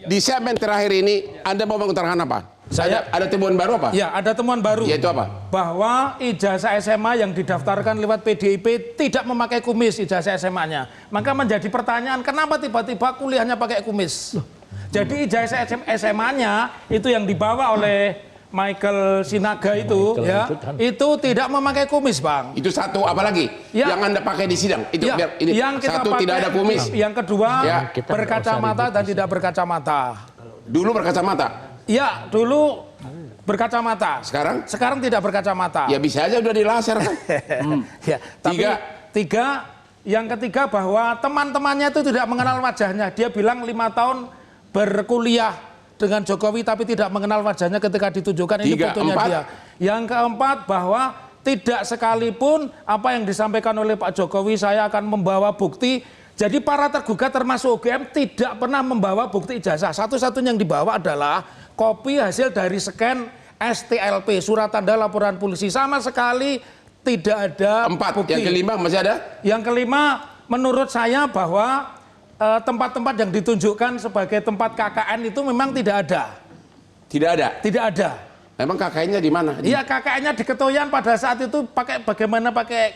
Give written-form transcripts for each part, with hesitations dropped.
Di segmen terakhir ini Anda mau mengutarakan apa? Ada temuan baru apa? Ya, ada temuan baru. Yaitu apa? Bahwa ijazah SMA yang didaftarkan lewat PDIP tidak memakai kumis ijazah SMA-nya. Maka menjadi pertanyaan, kenapa tiba-tiba kuliahnya pakai kumis? Jadi ijazah SMA-nya itu yang dibawa oleh Michael Sinaga itu, itu tidak memakai kumis, Bang. Itu satu, apalagi yang Anda pakai di sidang itu Ya, biar ini yang kita satu pakai, tidak ada kumis. Yang kedua berkacamata dan tidak berkacamata. Dulu berkacamata. Ya, dulu berkacamata. Sekarang? Sekarang tidak berkacamata. Ya bisa aja udah dilaser kan. Ya, tapi yang ketiga bahwa teman-temannya itu tidak mengenal wajahnya. Dia bilang 5 tahun berkuliah dengan Jokowi tapi tidak mengenal wajahnya ketika ditunjukkan. Ini fotonya dia. Yang keempat bahwa tidak sekalipun apa yang disampaikan oleh Pak Jokowi saya akan membawa bukti. Jadi para tergugat termasuk UGM tidak pernah membawa bukti ijazah. Satu-satunya yang dibawa adalah kopi hasil dari scan STLP, surat tanda laporan polisi. Sama sekali tidak ada bukti. Yang kelima masih ada? Yang kelima menurut saya bahwa tempat-tempat yang ditunjukkan sebagai tempat KKN itu memang tidak ada. Tidak ada? Tidak ada. Memang KKN-nya di mana? Iya, KKN-nya di Ketoyan pada saat itu pakai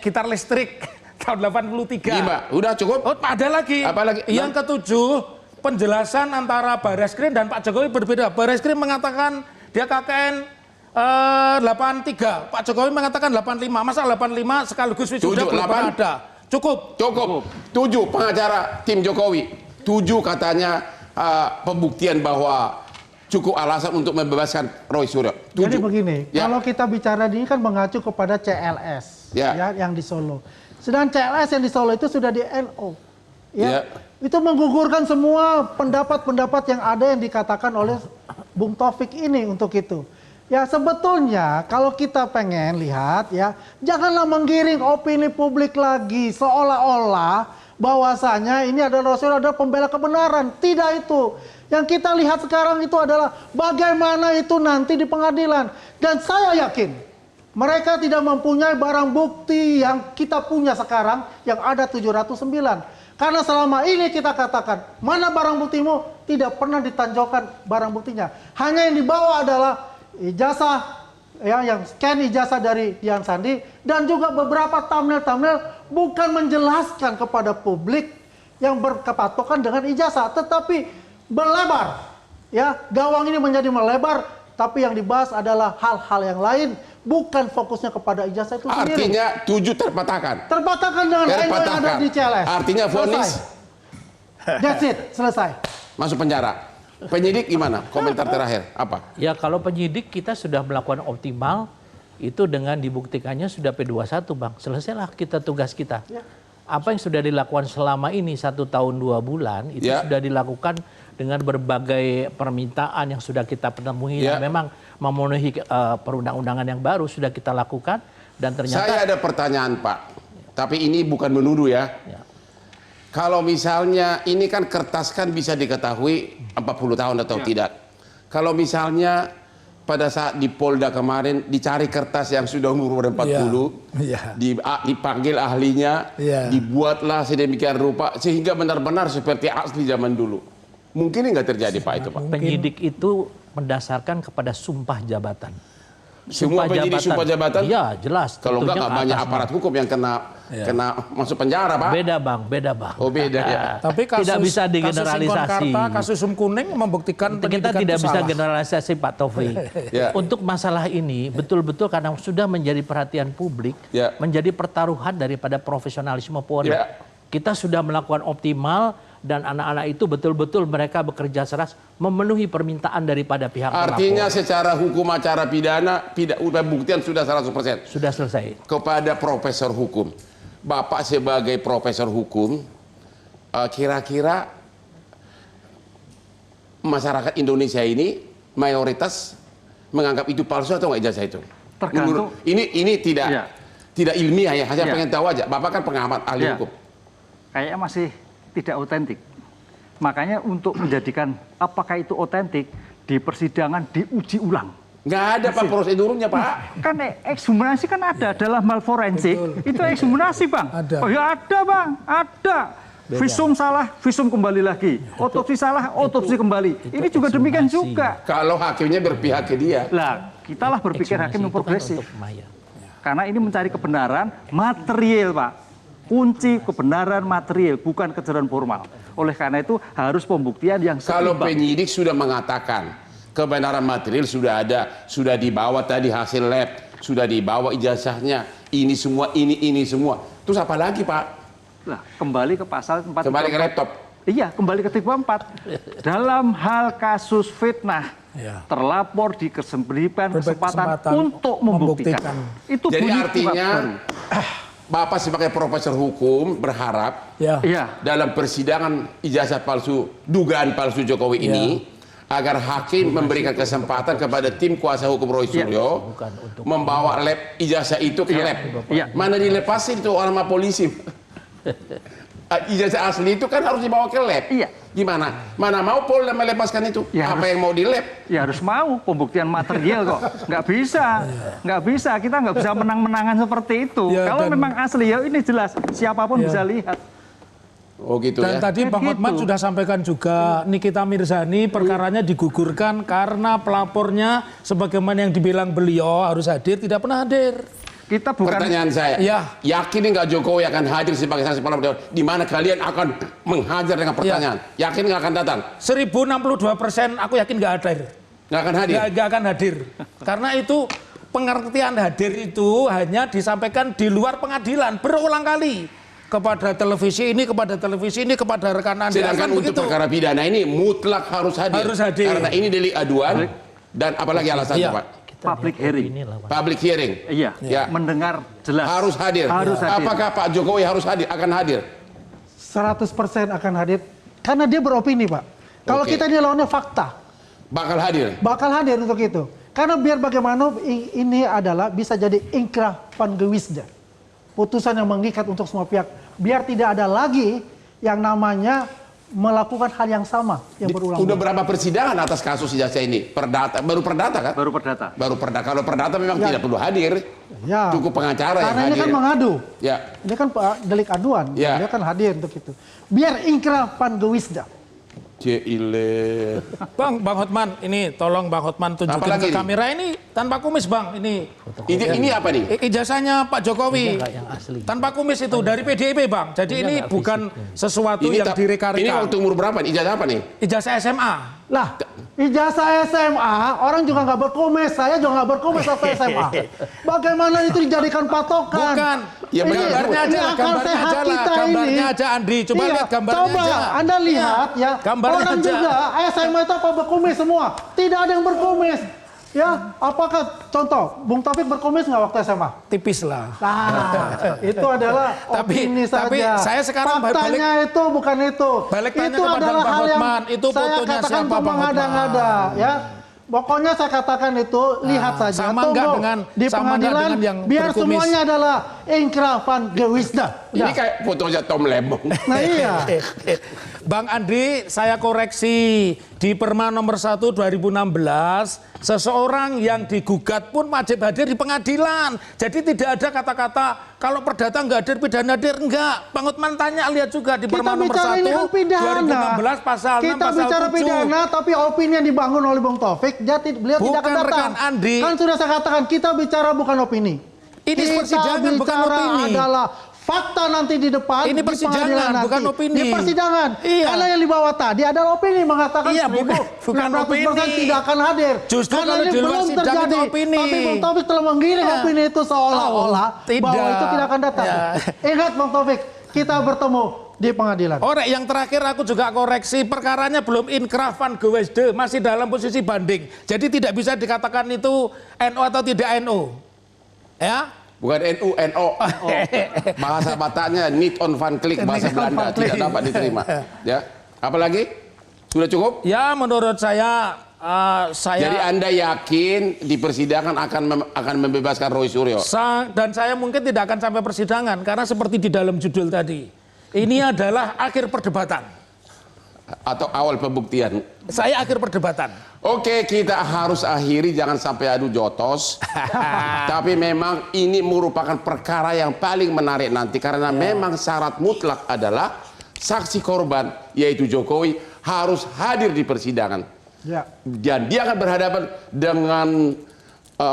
gitar listrik tahun 83. Udah cukup? Oh, ada lagi. Apa lagi? Yang ketujuh, penjelasan antara Barreskrim dan Pak Jokowi berbeda. Barreskrim mengatakan dia KKN 83, Pak Jokowi mengatakan 85. Masa 85 sekaligus wisuda belum pernah ada? Cukup. 7 pengacara tim Jokowi. 7 katanya pembuktian bahwa cukup alasan untuk membebaskan Roy Suryo. Jadi begini, kalau kita bicara ini kan mengacu kepada CLS ya, yang di Solo. Sedang CLS yang di Solo itu sudah di NO. Itu menggugurkan semua pendapat-pendapat yang ada yang dikatakan oleh Bung Taufik ini untuk itu. Ya sebetulnya kalau kita pengen lihat ya, janganlah menggiring opini publik lagi seolah-olah bahwasanya ini adalah Rasul adalah pembela kebenaran. Tidak itu. Yang kita lihat sekarang itu adalah bagaimana itu nanti di pengadilan. Dan saya yakin mereka tidak mempunyai barang bukti yang kita punya sekarang yang ada 709. Karena selama ini kita katakan mana barang buktimu, tidak pernah ditanjaukan barang buktinya. Hanya yang dibawa adalah ijazah ya, yang scan ijazah dari Dian Sandi dan juga beberapa thumbnail bukan menjelaskan kepada publik yang berkepatokan dengan ijazah, tetapi melebar ya, gawang ini menjadi melebar, tapi yang dibahas adalah hal-hal yang lain, bukan fokusnya kepada ijazah itu sendiri. Artinya 7 terpatahkan dengan yang ada di CLS. Artinya vonis that's it, selesai, masuk penjara. Penyidik gimana? Komentar terakhir apa? Ya kalau penyidik kita sudah melakukan optimal itu dengan dibuktikannya sudah P21 Bang. Selesailah kita tugas kita. Apa yang sudah dilakukan selama ini 1 tahun 2 bulan itu sudah dilakukan dengan berbagai permintaan yang sudah kita penuhi dan memang memenuhi perundang-undangan yang baru sudah kita lakukan dan ternyata. Saya ada pertanyaan Pak, tapi ini bukan menuduh ya. Kalau misalnya ini kan kertas kan bisa diketahui 40 tahun atau tidak. Kalau misalnya pada saat di Polda kemarin dicari kertas yang sudah umur 40, dipanggil ahlinya, dibuatlah sedemikian rupa sehingga benar-benar seperti asli zaman dulu. Mungkin nggak terjadi Pak itu Pak? Penyidik itu mendasarkan kepada sumpah jabatan. Semua penyidik sumpah jabatan? Iya jelas. Kalau nggak banyak aparat hukum yang kena masuk penjara Pak. Beda Bang. Oh beda ya. Tapi kasus, tidak bisa digeneralisasi. Kasus Kuning membuktikan kita tidak bisa generalisasi Pak Taufik. Untuk masalah ini betul-betul karena sudah menjadi perhatian publik, menjadi pertaruhan daripada profesionalisme Polri. Kita sudah melakukan optimal dan anak-anak itu betul-betul mereka bekerja keras memenuhi permintaan daripada pihak pelapor. Artinya secara hukum acara pidana pembuktian sudah 100%. Sudah selesai. Kepada profesor hukum, Bapak sebagai profesor hukum, kira-kira masyarakat Indonesia ini mayoritas menganggap itu palsu atau nggak ijazah itu? Tergantung. Ini tidak ilmiah ya, saya pengen tahu aja. Bapak kan pengamat ahli hukum. Kayaknya masih tidak otentik. Makanya untuk menjadikan apakah itu otentik di persidangan diuji ulang. Nggak ada Pak prosedurnya Pak. Kan ekshumasi kan ada dalam hal forensik. Itu ekshumasi Bang. Ada. Oh ya ada Bang, ada. Visum salah, visum kembali lagi. Otopsi salah, otopsi kembali. Ini juga demikian juga. Kalau hakimnya berpihak ke dia. Lah, kitalah berpikir hakim yang Ekshumasi itu kan progresif. untuk mayat. Karena ini mencari kebenaran material, Pak. Kunci kebenaran material, bukan kebenaran formal. Oleh karena itu harus pembuktian yang Kalau seimbang. penyidik sudah mengatakan kebenaran material sudah ada, sudah dibawa tadi hasil lab, sudah dibawa ijazahnya, ini semua, ini semua. Terus apa lagi, Pak? Lah, kembali ke pasal 4. Kembali ke laptop. Iya, kembali ke 4. Dalam hal kasus fitnah, Ya. terlapor diberikan kesempatan kesempatan untuk membuktikan. Itu Jadi bunyi artinya baru. Bapak sebagai profesor hukum berharap Ya. Iya, dalam persidangan ijazah palsu, dugaan palsu Jokowi ini, agar hakim memberikan kesempatan kepada tim kuasa hukum Roy Suryo membawa lab ijazah itu ke lab. Iya. Mana dilepasin itu orang sama polisi? Ijazah asli itu kan harus dibawa ke lab. Iya. Gimana? Mana mau Polda melepaskan itu? Ya, Apa harus. yang mau di lab? ya harus mau pembuktian material kok. Nggak bisa, nggak bisa. Kita nggak bisa menang-menangan seperti itu. Ya, Kalau dan- memang asli ya ini jelas, siapapun Ya. bisa lihat. Oh gitu Dan ya. tadi Bang Kan Hotman gitu. sudah sampaikan juga Nikita Mirzani perkaranya digugurkan karena pelapornya sebagaimana yang dibilang beliau harus hadir tidak pernah hadir. Kita bukan Pertanyaan saya, Ya. yakin nggak Jokowi akan hadir sebagai saksi pelapor? Di mana kalian akan menghajar dengan pertanyaan? Yakin nggak akan datang? 1062% aku yakin nggak hadir. Nggak akan hadir? Nggak akan hadir. Karena itu pengertian hadir itu hanya disampaikan di luar pengadilan berulang kali. Kepada televisi ini, kepada rekan Anda. Sedangkan Kan untuk begitu. perkara pidana ini mutlak harus hadir. Harus hadir. Karena ini delik aduan dan apalagi alasannya Iya. Pak? Kita Public lihat hearing. opini lah, Pak. Public hearing. Iya, Ya. mendengar jelas. Harus hadir. Harus hadir. Apakah Pak Jokowi harus hadir? Akan hadir? 100% akan hadir karena dia beropini, Pak. Kalau Oke. kita ini lawannya fakta, Bakal hadir? bakal hadir untuk itu. Karena biar bagaimana ini adalah bisa jadi inkrah van gewisda. Putusan yang mengikat untuk semua pihak. Biar tidak ada lagi yang namanya melakukan hal yang sama yang berulang. Udah berapa persidangan atas kasus ijazah ini? Perdata, baru perdata kan? Baru perdata. Baru perdata. Kalau perdata memang Ya. tidak perlu hadir. Ya. Cukup pengacara yang Karena ini hadir. kan mengadu. Ya. Ini kan delik aduan. Ya. Dia kan hadir untuk itu. Biar inkrah van gewisda. Cile. Bang Hotman, ini tolong Bang Hotman tunjukin Apalagi ke ini? kamera ini tanpa kumis Bang, ini Ini apa nih? ijazahnya Pak Jokowi Enggak, yang asli. tanpa kumis itu dari PDIP Bang. Jadi ini enggak bukan sesuatu Ini yang ini direka-reka. waktu umur berapa nih? Ijazah apa nih? Ijazah SMA. Lah, ijazah SMA, orang juga nggak berkumis, saya juga nggak berkumis waktu SMA. Bagaimana itu dijadikan patokan? Bukan. Ya, Ini- benar. Gambarnya aja, ini akal gambarnya sehat aja lah. kita Gambarnya ini. aja Andri. Coba Iya, lihat gambarnya coba aja. Anda lihat ya, Gambarnya orang aja. juga SMA itu apa berkumis semua? Tidak ada yang berkumis. Ya, apakah contoh Bung Taufik berkumis nggak waktu SMA? Tipis lah. Nah, itu adalah Tapi- opini tapi saja. saya sekarang Faktanya itu bukan itu. Balik tanya itu kepada adalah Bang hal yang Hotman. Itu saya fotonya katakan siapa, Bang mengada-ngada, ya. Pokoknya saya katakan itu lihat saja. sama enggak Tunggu dengan- di sama enggak pengadilan dengan yang biar berkumis? semuanya adalah inkrah van gewisda. Ini kayak fotonya Tom Lembong. Nah iya. Bang Andri, saya koreksi di Perma nomor 1 2016, seseorang yang digugat pun wajib hadir di pengadilan. Jadi tidak ada kata-kata kalau perdata nggak hadir, pidana hadir enggak. Bang Hotman tanya, lihat juga di Kita Perma nomor bicara 1 ini kan pidana. 2016 pasal 6 Kita pasal bicara 7. pidana, tapi opini yang dibangun oleh Bung Taufik, beliau tidak akan Bukan, datang. rekan Andri. Kan sudah saya katakan kita bicara bukan opini. Ini Kita persidangan, bukan bicara opini. adalah fakta nanti di depan. Ini di persidangan, pengadilan nanti. bukan opini. Di persidangan. Iya. Karena yang dibawa tadi adalah opini mengatakan Iya, 1.900% bukan opini. tidak akan hadir. Justru Karena kalau ini di luar belum sidang itu terjadi. opini. Tapi Bung Taufik telah menggiring Ya. opini itu seolah-olah tidak. bahwa itu tidak akan datang. Ya. Ingat Bung Taufik, kita bertemu di pengadilan. Orek yang terakhir aku juga koreksi, perkaranya belum inkrah van gewisde, masih dalam posisi banding. Jadi tidak bisa dikatakan itu NU atau tidak NU. Ya? Bukan NU, NO. Bahasa Bataknya Niet on van Klik, bahasa Niet on Belanda. van Klik. Tidak dapat diterima. Ya. Apalagi? Sudah cukup? Ya menurut saya, Jadi Anda yakin di persidangan akan membebaskan Roy Suryo? dan saya mungkin tidak akan sampai persidangan karena seperti di dalam judul tadi. Ini adalah akhir perdebatan. Atau awal pembuktian? Saya akhir perdebatan. Oke, kita harus akhiri, jangan sampai adu jotos. Tapi memang ini merupakan perkara yang paling menarik nanti karena memang syarat mutlak adalah saksi korban yaitu Jokowi harus hadir di persidangan. Ya. Dan dia akan berhadapan dengan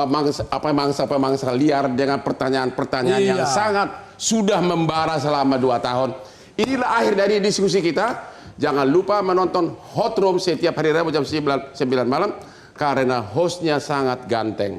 mangsa liar dengan pertanyaan-pertanyaan yang sangat sudah membara selama 2 tahun. Inilah akhir dari diskusi kita. Jangan lupa menonton Hot Room setiap hari Rabu jam 9 malam karena hostnya sangat ganteng.